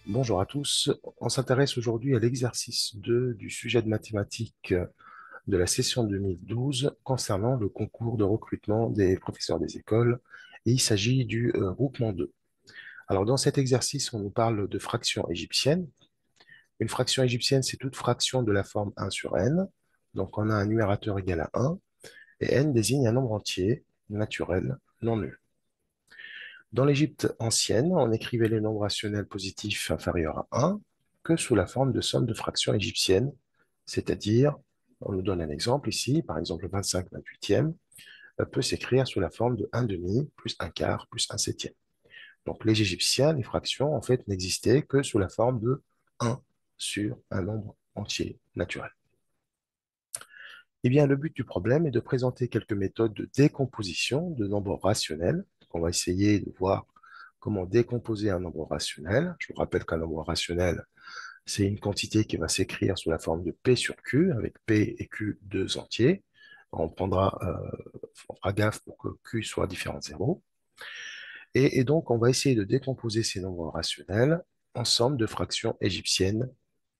Bonjour à tous. On s'intéresse aujourd'hui à l'exercice 2 du sujet de mathématiques de la session 2012 concernant le concours de recrutement des professeurs des écoles. Et il s'agit du groupement 2. Alors, dans cet exercice, on nous parle de fraction égyptienne. Une fraction égyptienne, c'est toute fraction de la forme 1 sur n. Donc, on a un numérateur égal à 1 et n désigne un nombre entier, naturel, non nul. Dans l'Égypte ancienne, on écrivait les nombres rationnels positifs inférieurs à 1 que sous la forme de somme de fractions égyptiennes, c'est-à-dire, on nous donne un exemple ici, par exemple 25 28e peut s'écrire sous la forme de 1 demi plus 1 quart plus 1 septième. Donc les Égyptiens, les fractions, en fait, n'existaient que sous la forme de 1 sur un nombre entier naturel. Eh bien, le but du problème est de présenter quelques méthodes de décomposition de nombres rationnels. On va essayer de voir comment décomposer un nombre rationnel. Je vous rappelle qu'un nombre rationnel, c'est une quantité qui va s'écrire sous la forme de P sur Q, avec P et Q deux entiers. On fera gaffe pour que Q soit différent de 0. Et donc, on va essayer de décomposer ces nombres rationnels en somme de fractions égyptiennes,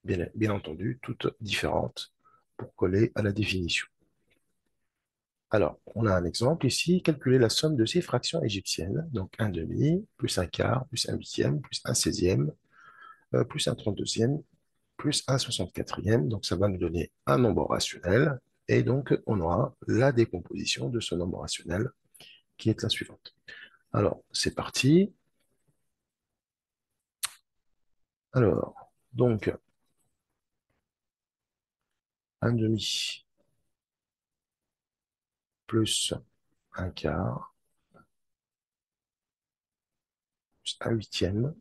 bien entendu, toutes différentes, pour coller à la définition. Alors, on a un exemple ici, calculer la somme de ces fractions égyptiennes, donc un demi, plus un quart, plus un huitième, plus un seizième, plus un trente-deuxième, plus un soixante-quatrième, donc ça va nous donner un nombre rationnel, et donc on aura la décomposition de ce nombre rationnel, qui est la suivante. Alors, c'est parti. Alors, donc, un demi plus un quart, plus un huitième,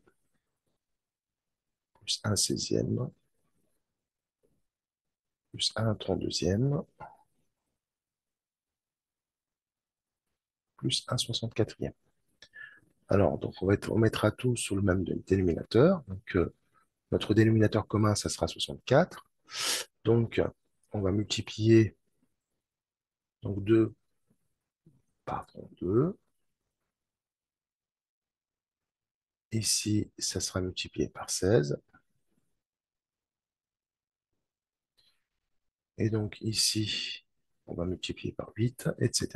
plus un seizième, plus un trente-deuxième, plus un soixante-quatrième. Alors, donc on mettra tout sous le même dénominateur. Donc, notre dénominateur commun, ça sera 64. Donc, on va multiplier donc 2 par 32. Ici, ça sera multiplié par 16. Et donc ici, on va multiplier par 8, etc.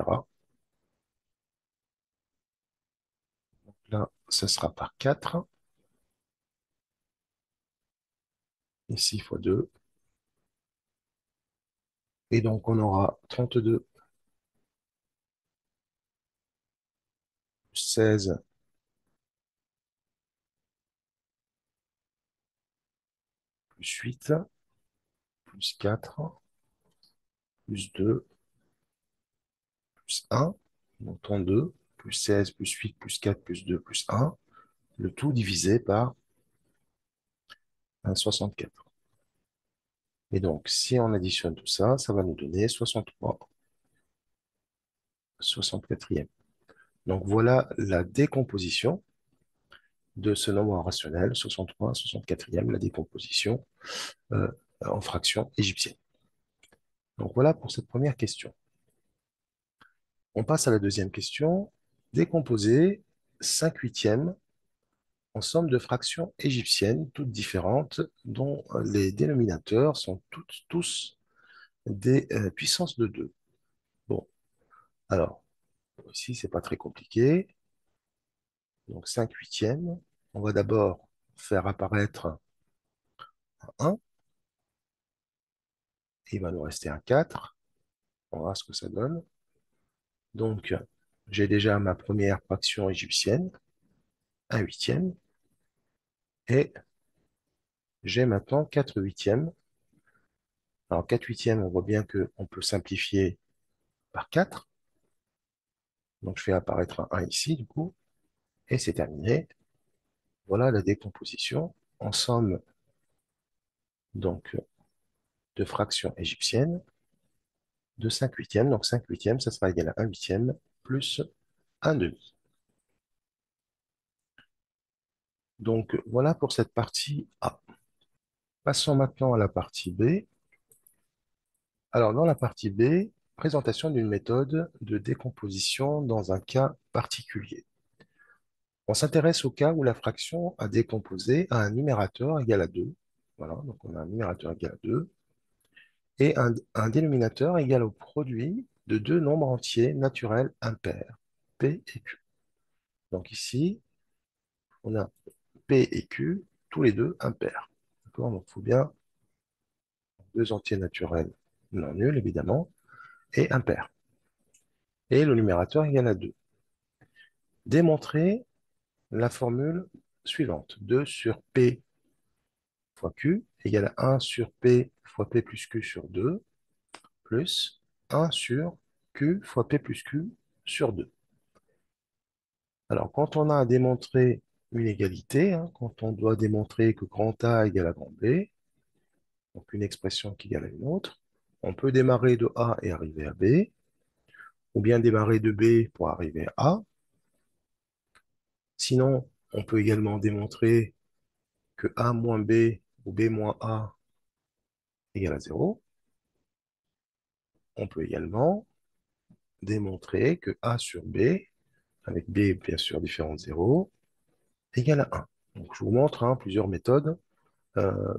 Donc là, ça sera par 4. Ici, fois 2. Et donc, on aura 32 plus 16 plus 8 plus 4 plus 2 plus 1. Donc 32 plus 16 plus 8 plus 4 plus 2 plus 1. Le tout divisé par 1,64. Et donc, si on additionne tout ça, ça va nous donner 63 64e. Donc, voilà la décomposition de ce nombre rationnel, 63 64e, la décomposition euh, en fractions égyptiennes. Donc, voilà pour cette première question. On passe à la deuxième question. Décomposer 5 huitièmes en somme de fractions égyptiennes, toutes différentes, dont les dénominateurs sont tous des puissances de 2. Bon, alors, ici, c'est pas très compliqué. Donc 5 huitièmes. On va d'abord faire apparaître un 1. Et il va nous rester un 4. On verra ce que ça donne. Donc, j'ai déjà ma première fraction égyptienne, un huitième. Et j'ai maintenant 4 huitièmes. Alors 4 huitièmes, on voit bien qu'on peut simplifier par 4. Donc je fais apparaître un 1 ici, du coup. Et c'est terminé. Voilà la décomposition en somme donc, de fractions égyptiennes de 5 huitièmes. Donc 5 huitièmes, ça sera égal à 1 huitième plus un demi. Donc voilà pour cette partie A. Passons maintenant à la partie B. Alors dans la partie B, présentation d'une méthode de décomposition dans un cas particulier. On s'intéresse au cas où la fraction à décomposer a un numérateur égal à 2. Voilà, donc on a un numérateur égal à 2 et un dénominateur égal au produit de deux nombres entiers naturels impairs, P et Q. Donc ici, on a P et Q, tous les deux impairs. D'accord? Donc il faut bien deux entiers naturels non nuls, évidemment, et impairs. Et le numérateur égal à 2. Démontrer la formule suivante. 2 sur P fois Q égale à 1 sur P fois P plus Q sur 2 plus 1 sur Q fois P plus Q sur 2. Alors, quand on a à démontrer une égalité, hein, quand on doit démontrer que grand A égale à grand B, donc une expression qui égale à une autre, on peut démarrer de A et arriver à B, ou bien démarrer de B pour arriver à A. Sinon, on peut également démontrer que A moins B ou B moins A égale à 0. On peut également démontrer que A sur B, avec B bien sûr différent de 0, égale à 1. Donc, je vous montre plusieurs méthodes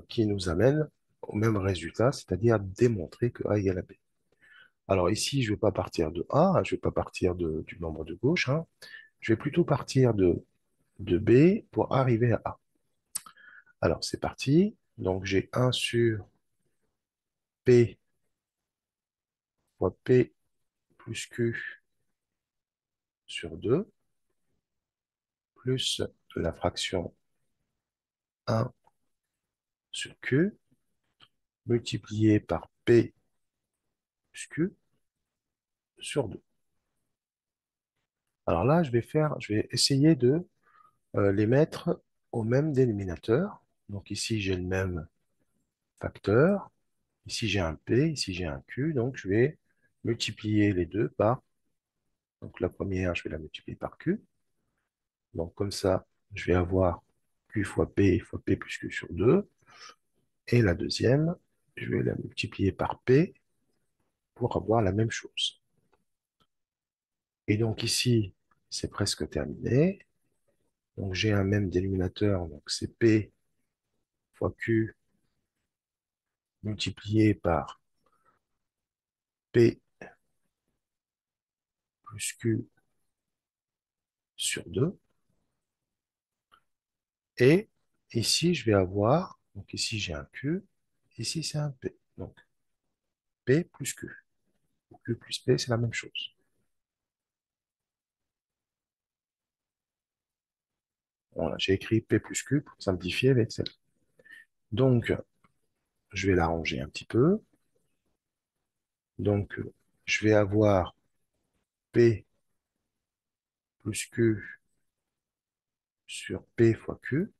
qui nous amènent au même résultat, c'est-à-dire démontrer que A égale à B. Alors ici, je ne vais pas partir de A, je ne vais pas partir du nombre de gauche, hein. Je vais plutôt partir de B pour arriver à A. Alors c'est parti. Donc j'ai 1 sur P fois P plus Q sur 2, plus la fraction 1 sur Q, multiplié par P plus Q sur 2. Alors là, je vais essayer de les mettre au même dénominateur. Donc ici, j'ai le même facteur. Ici, j'ai un P, ici, j'ai un Q. Donc, je vais multiplier les deux par, donc la première, je vais la multiplier par Q. Donc, comme ça, je vais avoir Q fois P plus Q sur 2. Et la deuxième, je vais la multiplier par P pour avoir la même chose. Et donc ici, c'est presque terminé. Donc, j'ai un même dénominateur, donc c'est P fois Q multiplié par P plus Q sur 2. Et ici, je vais avoir, donc ici j'ai un Q, ici c'est un P. Donc P plus Q. Q plus P, c'est la même chose. Voilà, j'ai écrit P plus Q pour simplifier avec celle. Donc, je vais l'arranger un petit peu. Donc, je vais avoir P plus Q sur P fois Q.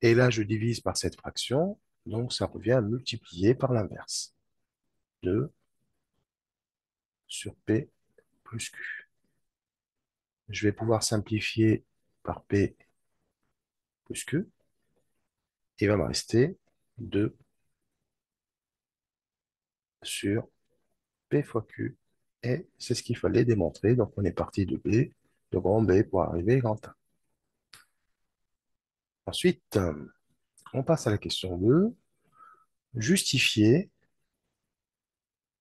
Et là, je divise par cette fraction. Donc, ça revient à multiplier par l'inverse. 2 sur P plus Q. Je vais pouvoir simplifier par P plus Q. Il va me rester 2 sur P fois Q. Et c'est ce qu'il fallait démontrer. Donc, on est parti de B, de grand B pour arriver à grand A. Ensuite, on passe à la question 2. Justifier,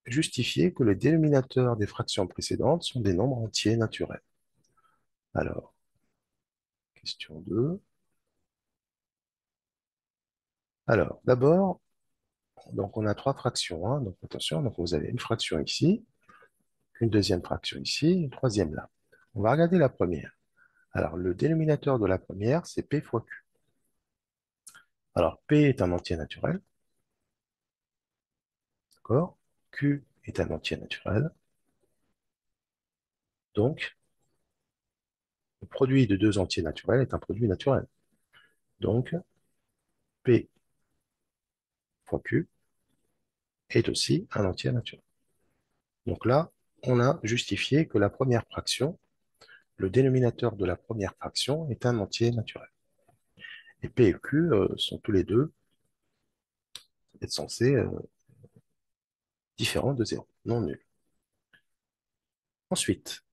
justifier que les dénominateurs des fractions précédentes sont des nombres entiers naturels. Alors, question 2. Alors, d'abord, donc on a trois fractions, hein. Donc, attention, donc vous avez une fraction ici, une deuxième fraction ici, une troisième là. On va regarder la première. Alors, le dénominateur de la première, c'est P fois Q. Alors, P est un entier naturel, d'accord? Q est un entier naturel. Donc, le produit de deux entiers naturels est un produit naturel. Donc, P fois Q est aussi un entier naturel. Donc là, on a justifié que la première fraction, le dénominateur de la première fraction est un entier naturel. Et P et Q sont tous les deux être censés différents de zéro, non nuls. Ensuite,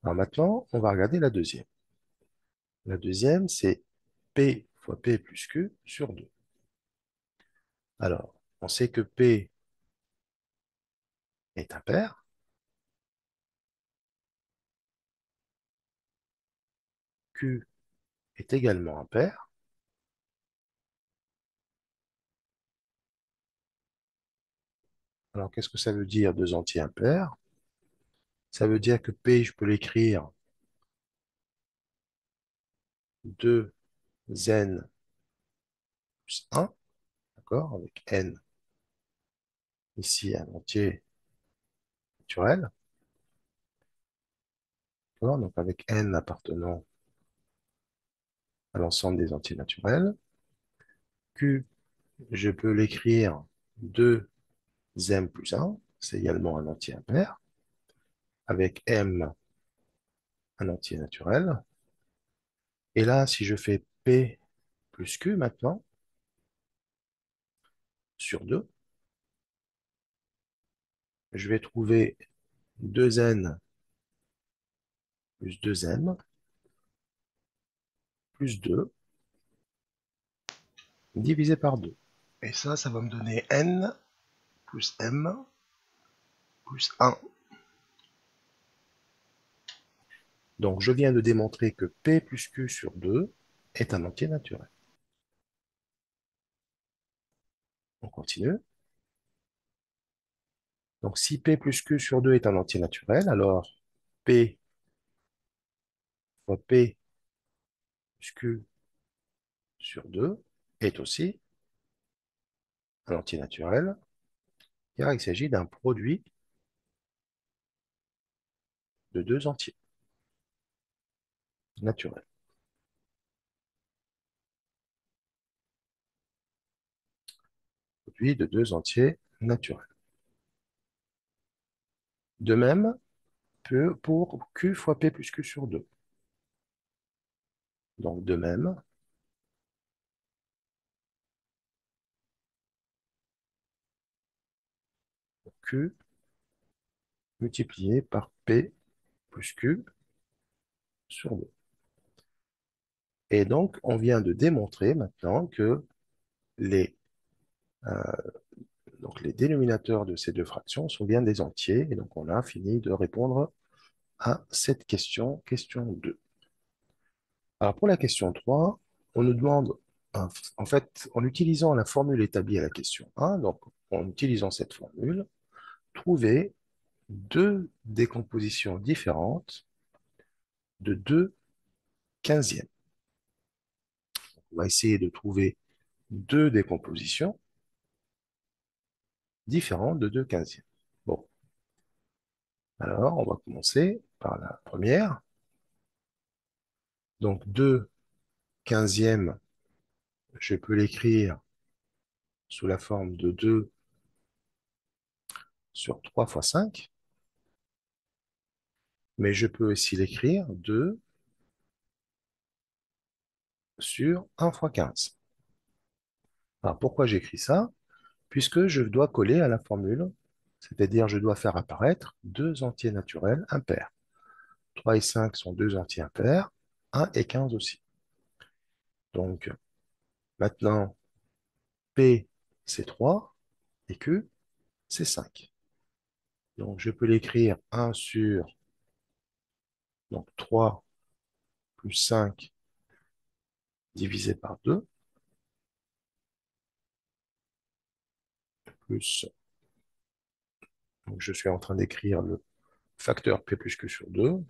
Alors maintenant, on va regarder la deuxième. La deuxième, c'est P fois P plus Q sur 2. Alors, on sait que P est impair, Q est également impair. Alors, qu'est-ce que ça veut dire, deux entiers impairs? Ça veut dire que P, je peux l'écrire 2n plus 1, d'accord, avec n ici un entier naturel, d'accord, donc avec n appartenant à l'ensemble des entiers naturels. Q, je peux l'écrire 2m plus 1, c'est également un entier impair, avec m un entier naturel. Et là, si je fais P plus Q maintenant, sur 2, je vais trouver 2n plus 2m plus 2 divisé par 2. Et ça va me donner n plus m plus 1. Donc, je viens de démontrer que P plus Q sur 2 est un entier naturel. On continue. Donc, si P plus Q sur 2 est un entier naturel, alors P fois P plus Q sur 2 est aussi un entier naturel, car il s'agit d'un produit de deux entiers naturels. Produit de deux entiers naturels. De même, pour Q fois P plus Q sur 2. Donc, de même, Q multiplié par P plus Q sur 2. Et donc, on vient de démontrer maintenant que les, euh, donc les dénominateurs de ces deux fractions sont bien des entiers. Et donc, on a fini de répondre à cette question, question 2. Alors, pour la question 3, on nous demande, en fait, en utilisant la formule établie à la question 1, donc en utilisant cette formule, trouver deux décompositions différentes de 2/15. On va essayer de trouver deux décompositions différentes de 2/15. Bon, alors on va commencer par la première. Donc 2/15, je peux l'écrire sous la forme de 2 sur 3 fois 5, mais je peux aussi l'écrire 2 sur 1 fois 15. Alors pourquoi j'écris ça? Puisque je dois coller à la formule, c'est-à-dire je dois faire apparaître deux entiers naturels impairs. 3 et 5 sont deux entiers impairs, 1 et 15 aussi. Donc maintenant, P c'est 3 et Q c'est 5. Donc je peux l'écrire 1 sur donc 3 plus 5 divisé par 2, plus, donc je suis en train d'écrire le facteur P plus Q sur 2,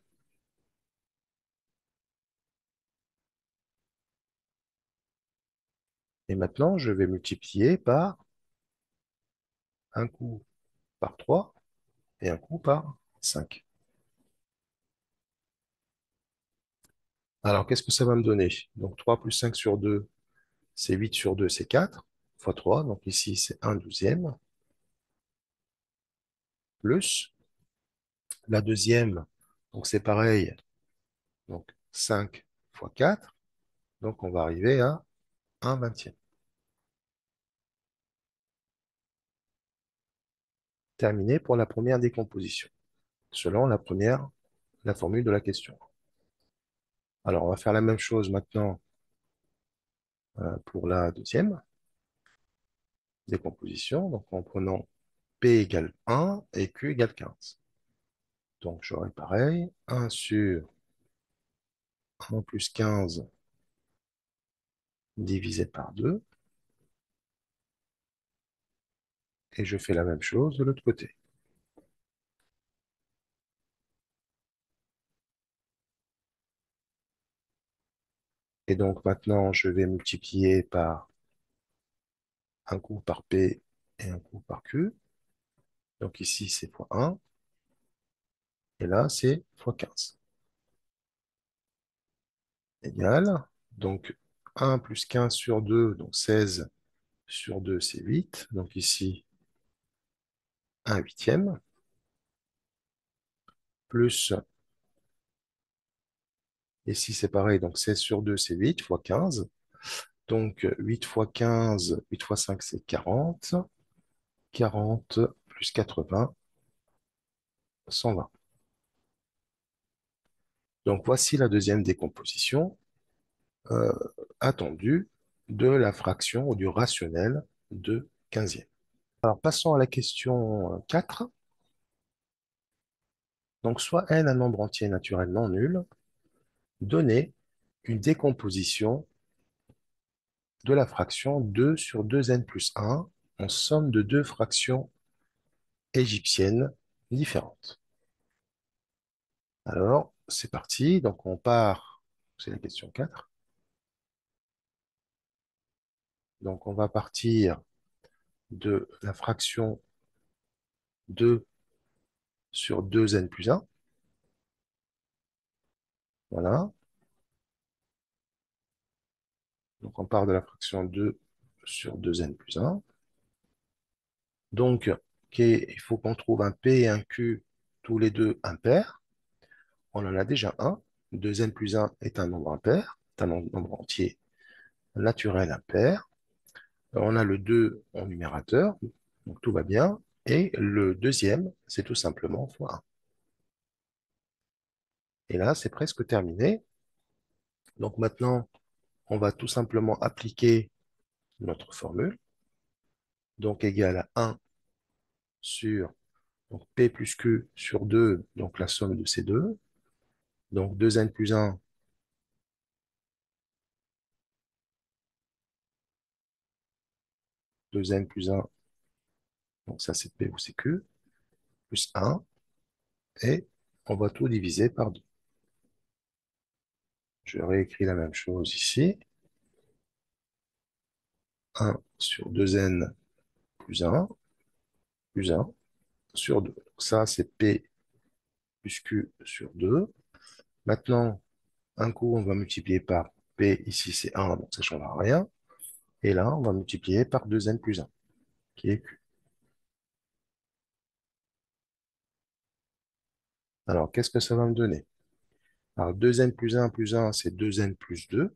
et maintenant je vais multiplier par un coup par 3 et un coup par 5. Alors qu'est-ce que ça va me donner? Donc 3 plus 5 sur 2, c'est 8 sur 2, c'est 4, fois 3, donc ici c'est 1/12, plus la deuxième, donc c'est pareil, donc 5 fois 4, donc on va arriver à 1/20. Terminé pour la première décomposition, selon la première la formule de la question. Alors, on va faire la même chose maintenant pour la deuxième décomposition, donc en prenant P égale 1 et Q égale 15. Donc, j'aurai pareil, 1 sur 1 plus 15 divisé par 2, et je fais la même chose de l'autre côté. Et donc maintenant, je vais multiplier par un coup par P et un coup par Q. Donc ici, c'est fois 1, et là, c'est fois 15. Égal. Donc 1 plus 15 sur 2, donc 16 sur 2, c'est 8. Donc ici, un huitième, plus, ici c'est pareil, donc 16 sur 2, c'est 8 fois 15. Donc 8 fois 15, 8 fois 5, c'est 40. 40 plus 80, 120. Donc voici la deuxième décomposition euh, attendue de la fraction ou du rationnel de 15e. Alors passons à la question 4. Donc soit n un nombre entier naturellement nul, donnez une décomposition de la fraction 2 sur 2n plus 1 en somme de deux fractions égyptiennes différentes. Alors, c'est parti. Donc, on part, c'est la question 4. Donc, on va partir de la fraction 2 sur 2n plus 1. Voilà. Donc, on part de la fraction 2 sur 2n plus 1. Donc, il faut qu'on trouve un P et un Q, tous les deux impairs. On en a déjà un. 2n plus 1 est un nombre impair, c'est un nombre entier naturel impair. On a le 2 en numérateur, donc tout va bien. Et le deuxième, c'est tout simplement fois 1. Et là, c'est presque terminé. Donc maintenant, on va tout simplement appliquer notre formule. Donc égal à 1 sur donc P plus Q sur 2, donc la somme de ces deux. Donc 2n plus 1, 2n plus 1, donc ça c'est P ou c'est Q, plus 1. Et on va tout diviser par 2. Je réécris la même chose ici. 1 sur 2n plus 1 sur 2. Donc ça, c'est P plus Q sur 2. Maintenant, un coup, on va multiplier par P, ici c'est 1, donc ça ne changera rien. Et là, on va multiplier par 2n plus 1, qui est Q. Alors, qu'est-ce que ça va me donner? Alors, 2n plus 1, c'est 2n plus 2.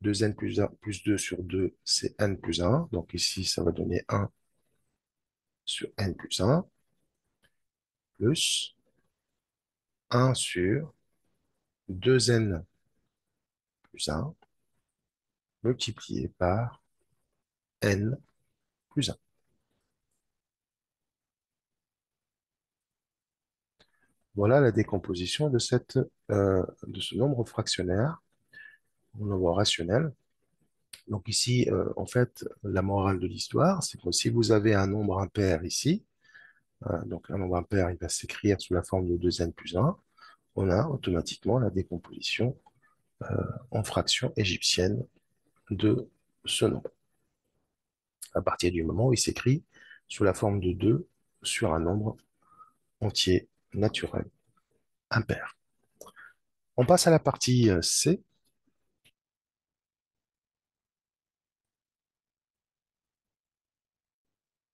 2n plus 1 plus 2 sur 2, c'est n plus 1. Donc ici, ça va donner 1 sur n plus 1, plus 1 sur 2n plus 1, multiplié par n plus 1. Voilà la décomposition de ce nombre fractionnaire, au nombre rationnel. Donc ici, en fait, la morale de l'histoire, c'est que si vous avez un nombre impair ici, donc un nombre impair, il va s'écrire sous la forme de 2n plus 1, on a automatiquement la décomposition en fraction égyptienne de ce nombre, à partir du moment où il s'écrit sous la forme de 2 sur un nombre entier naturel impair. On passe à la partie C.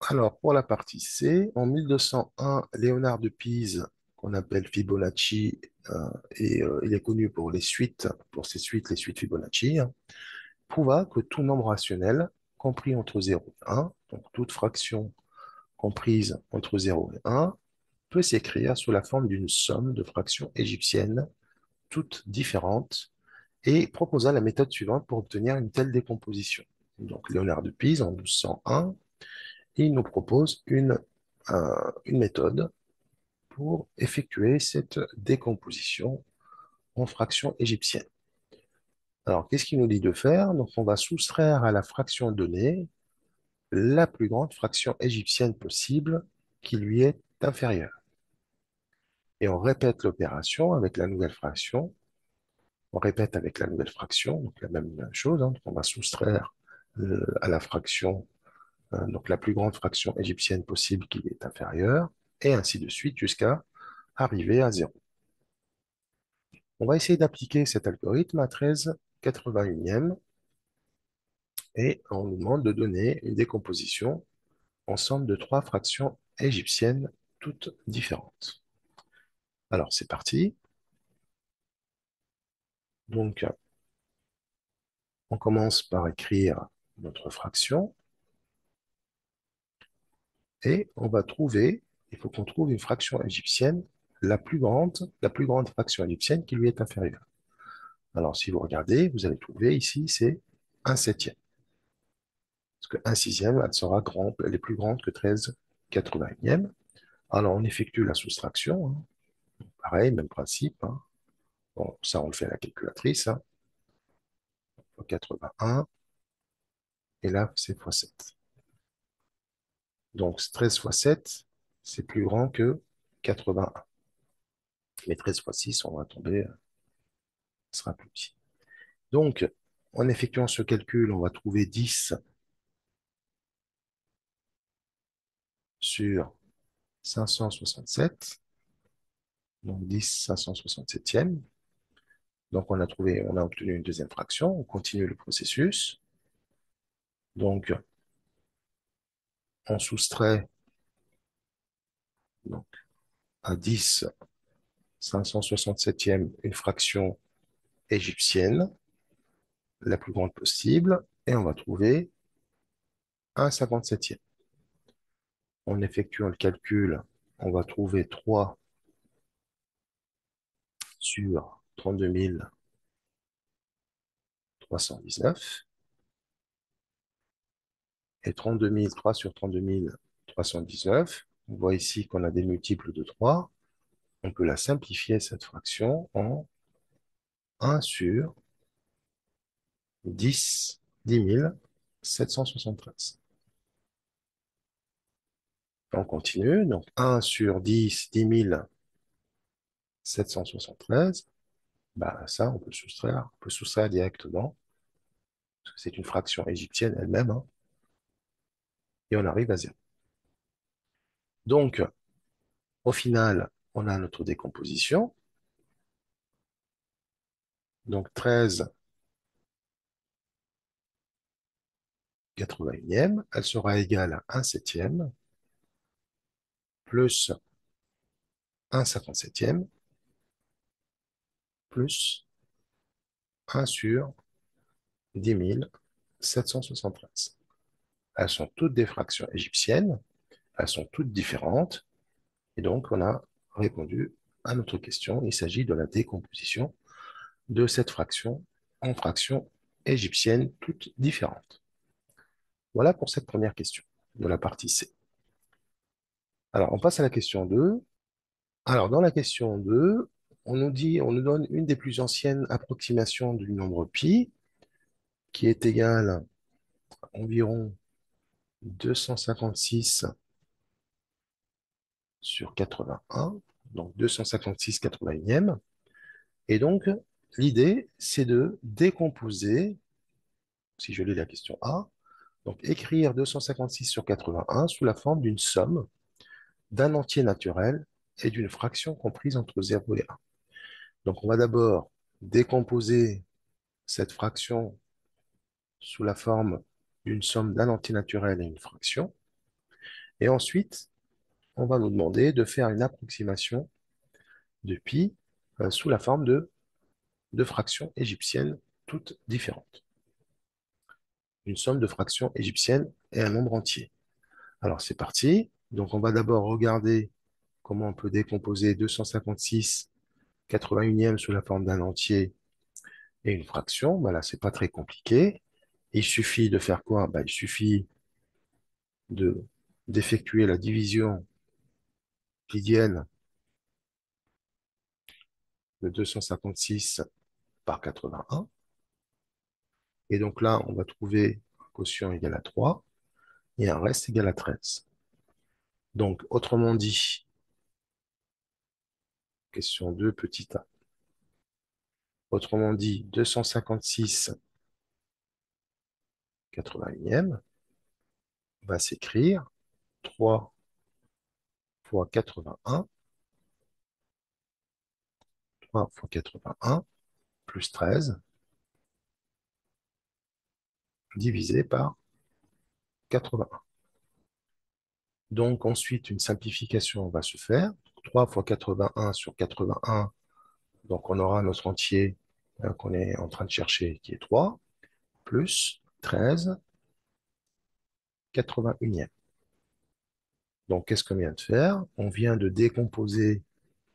Alors, pour la partie C, en 1201, Léonard de Pise, qu'on appelle Fibonacci, et il est connu pour les suites, pour ses suites, les suites Fibonacci, hein, prouva que tout nombre rationnel compris entre 0 et 1, donc toute fraction comprise entre 0 et 1, peut s'écrire sous la forme d'une somme de fractions égyptiennes, toutes différentes, et proposa la méthode suivante pour obtenir une telle décomposition. Donc Léonard de Pise, en 1201, il nous propose une méthode pour effectuer cette décomposition en fractions égyptiennes. Alors, qu'est-ce qu'il nous dit de faire? Donc, on va soustraire à la fraction donnée la plus grande fraction égyptienne possible qui lui est inférieure. Et on répète l'opération avec la nouvelle fraction. On répète avec la nouvelle fraction, donc la même chose. Donc, on va soustraire à la fraction, donc la plus grande fraction égyptienne possible qui lui est inférieure, et ainsi de suite jusqu'à arriver à 0. On va essayer d'appliquer cet algorithme à 13/81e et on nous demande de donner une décomposition ensemble de trois fractions égyptiennes toutes différentes. Alors c'est parti. Donc on commence par écrire notre fraction et on va trouver, il faut qu'on trouve une fraction égyptienne la plus grande fraction égyptienne qui lui est inférieure. Alors si vous regardez, vous allez trouver ici, c'est 1/7. Parce que 1/6, elle est plus grande que 13/81e. Alors on effectue la soustraction, hein. Pareil, même principe, hein. Bon, ça on le fait à la calculatrice, hein. 81, et là c'est fois 7. Donc 13 fois 7, c'est plus grand que 81. Mais 13 fois 6, on va tomber, ce sera plus petit. Donc, en effectuant ce calcul, on va trouver 10 sur 567, donc 10 567e. Donc on a obtenu une deuxième fraction. On continue le processus. Donc on soustrait donc, à 10 567e une fraction égyptienne, la plus grande possible, et on va trouver 1/57e. En effectuant le calcul, on va trouver 3 sur 32 319 et 3 sur 32 319. On voit ici qu'on a des multiples de 3. On peut la simplifier, cette fraction, en 1 sur 10 On continue, donc 1 sur 10 773, bah ça, on peut soustraire directement, parce que c'est une fraction égyptienne elle-même, hein, et on arrive à 0. Donc, au final, on a notre décomposition, donc 13/81e, elle sera égale à 1/7e, plus 1/57e, plus 1 sur 10 773. Elles sont toutes des fractions égyptiennes, elles sont toutes différentes, et donc on a répondu à notre question. Il s'agit de la décomposition de cette fraction en fractions égyptiennes toutes différentes. Voilà pour cette première question de la partie C. Alors, on passe à la question 2. Alors, dans la question 2, on nous donne une des plus anciennes approximations du nombre pi, qui est égale à environ 256 sur 81, donc 256/81e. Et donc, l'idée, c'est de décomposer, si je lis la question A, donc écrire 256 sur 81 sous la forme d'une somme d'un entier naturel et d'une fraction comprise entre 0 et 1. Donc, on va d'abord décomposer cette fraction sous la forme d'une somme d'un entier naturel et une fraction. Et ensuite, on va nous demander de faire une approximation de pi sous la forme de fractions égyptiennes toutes différentes. Une somme de fractions égyptiennes et un nombre entier. Alors, c'est parti. Donc, on va d'abord regarder comment on peut décomposer 256 81e sous la forme d'un entier et une fraction. Ben là, c'est pas très compliqué. Il suffit de faire quoi? Ben, il suffit de d'effectuer la division euclidienne de 256 par 81. Et donc là, on va trouver un quotient égal à 3 et un reste égal à 13. Donc, autrement dit, question 2, petit a. Autrement dit, 256 81e va s'écrire 3 fois 81, 3 fois 81 plus 13 divisé par 81. Donc ensuite, une simplification va se faire. 3 fois 81 sur 81, donc on aura notre entier qu'on est en train de chercher qui est 3, plus 13 81e. Donc qu'est-ce qu'on vient de faire? On vient de décomposer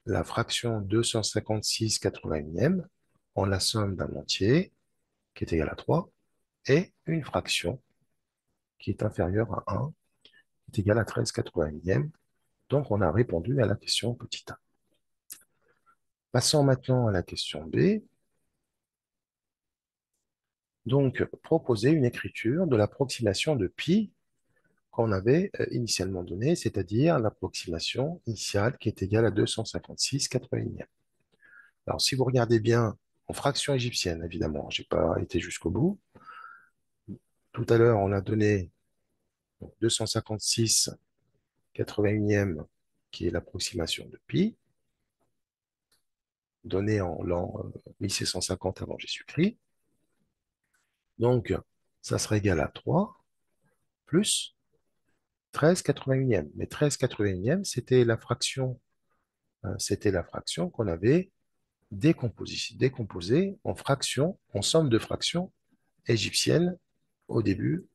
la fraction 256 81e en la somme d'un entier qui est égal à 3 et une fraction qui est inférieure à 1 qui est égal à 13 81e. Donc on a répondu à la question petit a. Passons maintenant à la question B. Donc, proposer une écriture de l'approximation de pi qu'on avait initialement donnée, c'est-à-dire l'approximation initiale qui est égale à 256 81e. Alors, si vous regardez bien en fraction égyptienne, évidemment, je n'ai pas été jusqu'au bout. Tout à l'heure, on a donné 256 81e qui est l'approximation de pi, donnée en l'an 1650 avant Jésus-Christ. Donc, ça serait égal à 3 plus 13 81e. Mais 13 81e, c'était la fraction qu'on avait décomposée en fractions, en somme de fractions égyptiennes au début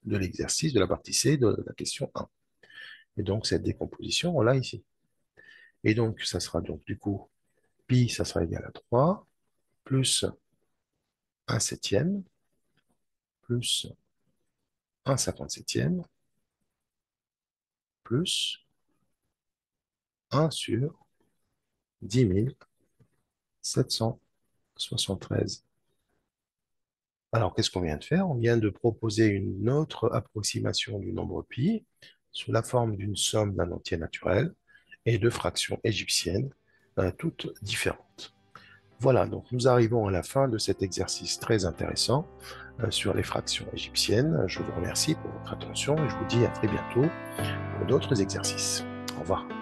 de l'exercice de la partie C de la question 1. Et donc, cette décomposition, on l'a ici. Et donc, ça sera donc du coup, pi, ça sera égal à 3, plus 1 septième, plus 1 57e, plus 1 sur 10 773. Alors, qu'est-ce qu'on vient de faire? On vient de proposer une autre approximation du nombre pi sous la forme d'une somme d'un entier naturel et de fractions égyptiennes, toutes différentes. Voilà, donc nous arrivons à la fin de cet exercice très intéressant sur les fractions égyptiennes. Je vous remercie pour votre attention et je vous dis à très bientôt pour d'autres exercices. Au revoir.